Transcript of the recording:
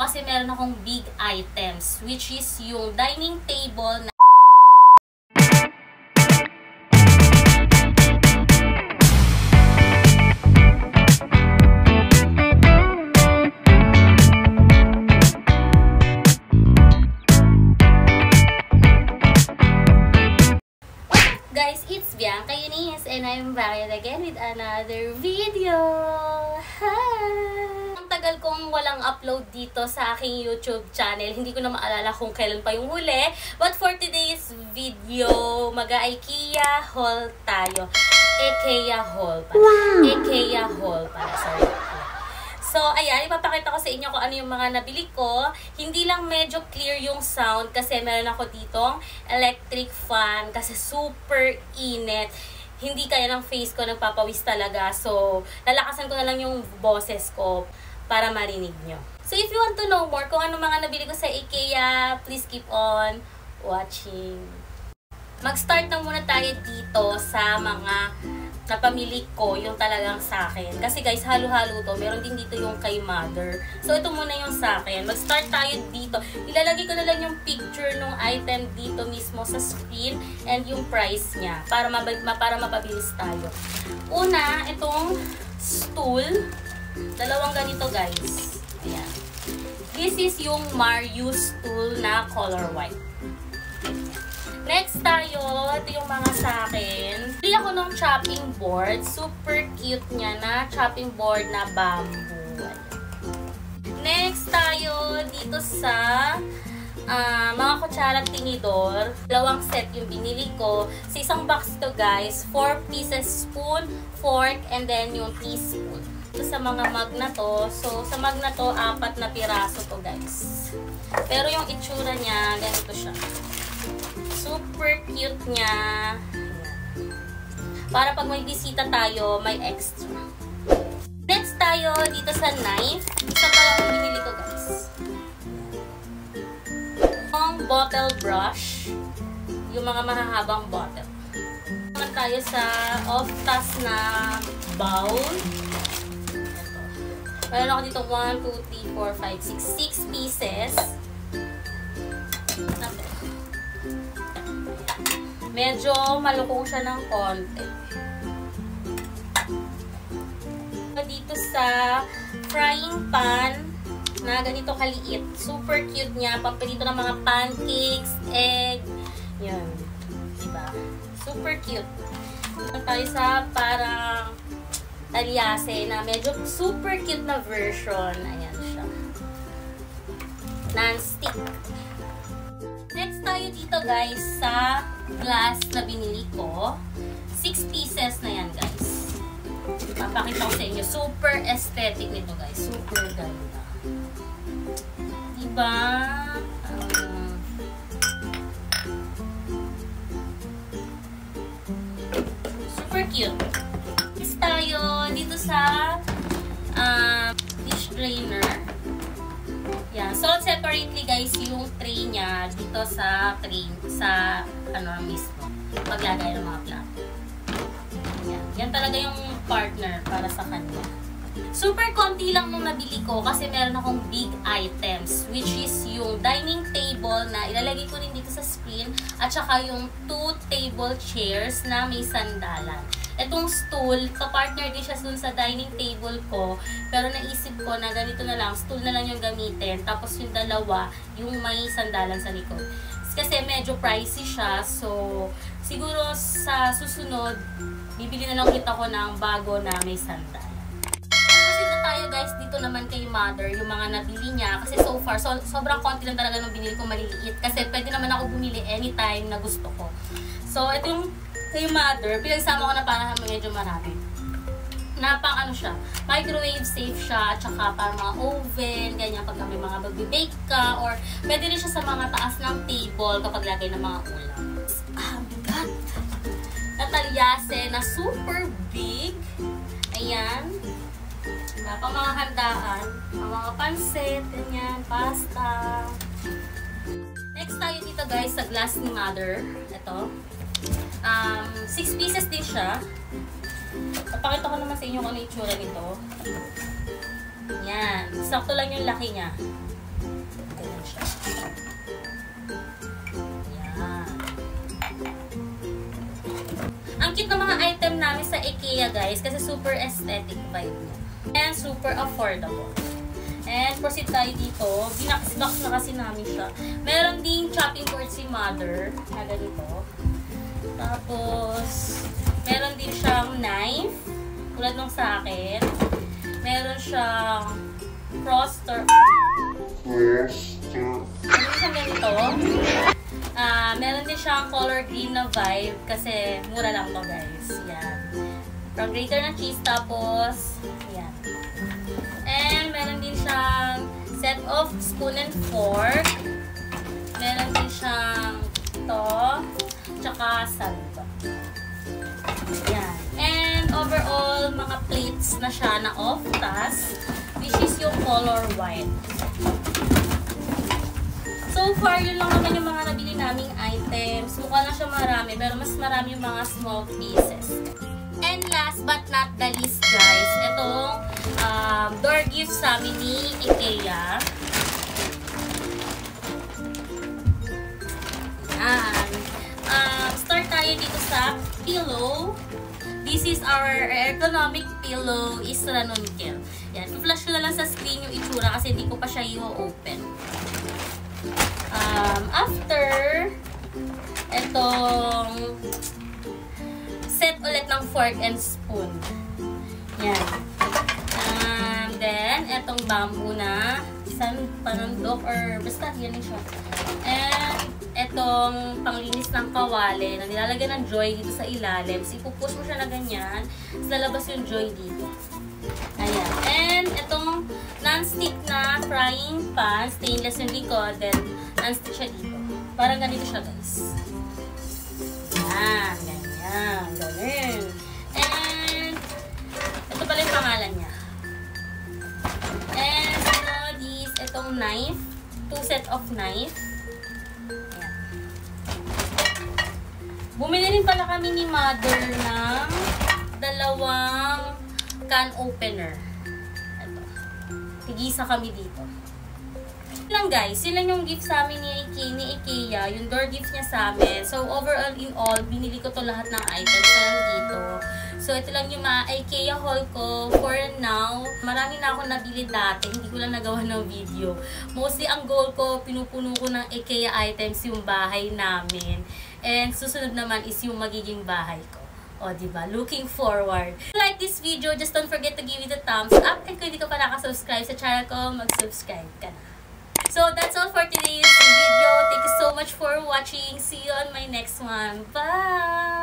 kasi meron akong big items, which is yung dining table na guys, it's Bianca Eunice and I'm back again with another video. Hi! Ang tagal kong walang upload dito sa aking YouTube channel. Hindi ko na maalala kung kailan pa yung huli. But for today's video, mag-IKEA haul tayo. IKEA haul pala. Wow. IKEA haul pala. Sorry. So, ayan, ipapakita ko sa inyo kung ano yung mga nabili ko. Hindi lang medyo clear yung sound kasi meron ako ditong electric fan kasi super init. Hindi kaya ng face ko, nagpapawis talaga. So, lalakasan ko na lang yung boses ko para marinig nyo. So, if you want to know more kung ano mga nabili ko sa IKEA, please keep on watching. Mag-start na muna tayo dito sa mga napamili ko, yung talagang sa akin. Kasi guys, halo-halo to. Meron din dito yung kay mother. So, ito muna yung sa akin. Mag-start tayo dito. Ilalagay ko na lang yung picture ng item dito mismo sa screen and yung price niya para mapabilis tayo. Una, itong stool. Dalawang ganito guys. Ayan. This is yung Mario stool na color white. Next tayo, ito yung mga sa akin. Bili ako ng chopping board. Super cute niya na chopping board na bamboo. Next tayo, dito sa mga kutsara at tinidor. Dalawang set yung binili ko. Sa isang box to guys, 4 pieces spoon, fork, and then yung teaspoon. Ito sa mga mug na to. So, sa mug na to, 4 na piraso to guys. Pero yung itsura niya, ganito siya. Super cute niya. Para pag may bisita tayo, may extra. Next tayo dito sa knife. Isa pa lang binili ko guys. Yung bottle brush. Yung mga mahahabang bottle. Naman tayo sa off-tas na bowl. Ito. Meron ako dito 1, 2, 3, 4, 5, 6 pieces. Ito. Medyo malukong siya ng konti. Dito sa frying pan na ganito kaliit. Super cute niya. Pampalito ng mga pancakes, egg. Yan. Diba? Super cute. Dito tayo sa parang talyase na medyo super cute na version. Ayan siya. Non-stick. Next tayo dito guys sa glass na binili ko. 6 pieces na yan guys. Papakita ko sa inyo. Super aesthetic nito guys. Super ganda. Diba? Super cute. Next tayo dito sa dish drainer. Yan. Sold separately guys yung tray niya dito sa tray, sa ano mismo. Paglagay ng mga plato. Yan. Yan talaga yung partner para sa kanya. Super konti lang nung nabili ko kasi meron akong big items which is yung dining table na ilalagay ko rin dito sa screen at saka yung 2 table chairs na may sandalan. Itong stool, ka-partner din siya dun sa dining table ko. Pero naisip ko na ganito na lang, stool na lang yung gamitin. Tapos yung dalawa, yung may sandalan sa likod. Kasi medyo pricey siya. So, siguro sa susunod, bibili na lang ulit ako ng bago na may sandalan. Kasi na tayo guys, dito naman kay mother, yung mga nabili niya. Kasi so far, sobrang konti lang talaga nung binili ko maliliit. Kasi pwede naman ako bumili anytime na gusto ko. So, ito yung kay mother, pinagsama ko na para medyo marami. Na pang ano siya, microwave safe siya, at saka para mga oven, ganyan pag may mga mag-bake ka, or pwede rin siya sa mga taas ng table kapag lagay ng mga ulam. Bigat! Natalyase na super big. Ayan. Diba? Pang mga handaan, mga pansit, ganyan, pasta. Next tayo dito guys sa glass ni mother. Ito. 6 pieces din siya. Papakita ko naman sa inyo kung ano yung itsura nito. Yan. Sakto lang yung laki niya. Ganyan siya. Yan. Ang cute ng mga item namin sa IKEA, guys, kasi super aesthetic vibe niya. And super affordable. And proceed tayo dito. Binax-box na kasi namin siya. Meron ding chopping board si mother na ganito. Tapos, meron din siyang knife. Tulad nung sa akin. Meron siyang froster. Meron siyang ganito. Meron din siyang color green na vibe. Kasi mura lang to, guys. Yan. From grater na cheese. Tapos, yan. And meron din siyang set of spoon and fork. Meron din siyang ito. Tsaka salto. Yan. And overall, mga plates na siya na off-tas. Which is yung color white. So far, yun lang naman yung mga nabili naming items. Mukha lang siya marami, pero mas marami yung mga small pieces. And last but not the least, guys, itong door gift sa amin ni IKEA. Start tayo dito sa pillow. This is our ergonomic pillow is ranunkel. Yan, i-flash ko na lang sa screen yung itsura kasi hindi ko pa siya i-open. After itong set ulit ng fork and spoon. Yan. Then, itong bamboo na panundok or basta yan siya. And itong panglinis ng kawali na nilalagyan ng joy dito sa ilalim. So, ipupush mo siya na ganyan. Tapos lalabas yung joy dito. Ayan. And itong non-stick na frying pan, stainless yung likod, then non-stick siya dito. Parang ganito siya, guys. Ayan. Ganyan. Ganyan. And ito pala yung pangalan niya. And itong knife. 2 set of knife. Ayan. Bumili rin pala kami ni mother ng 2 can opener. Ito. Tigisa kami dito. Lang guys, yun lang yung gift sa amin ni IKEA, yung door gift niya sa amin. So overall in all, binili ko to lahat ng items na dito. So ito lang yung mga IKEA haul ko for now. Marami na ako nabili dati, hindi ko lang nagawa ng video. Mostly ang goal ko, pinupuno ko ng IKEA items yung bahay namin. And susunod naman is yung magiging bahay ko. O, diba? Looking forward. If you like this video, just don't forget to give it a thumbs up. And kung hindi ka pa nakasubscribe sa channel ko, mag-subscribe ka na. So, that's all for today's video. Thank you so much for watching. See you on my next one. Bye!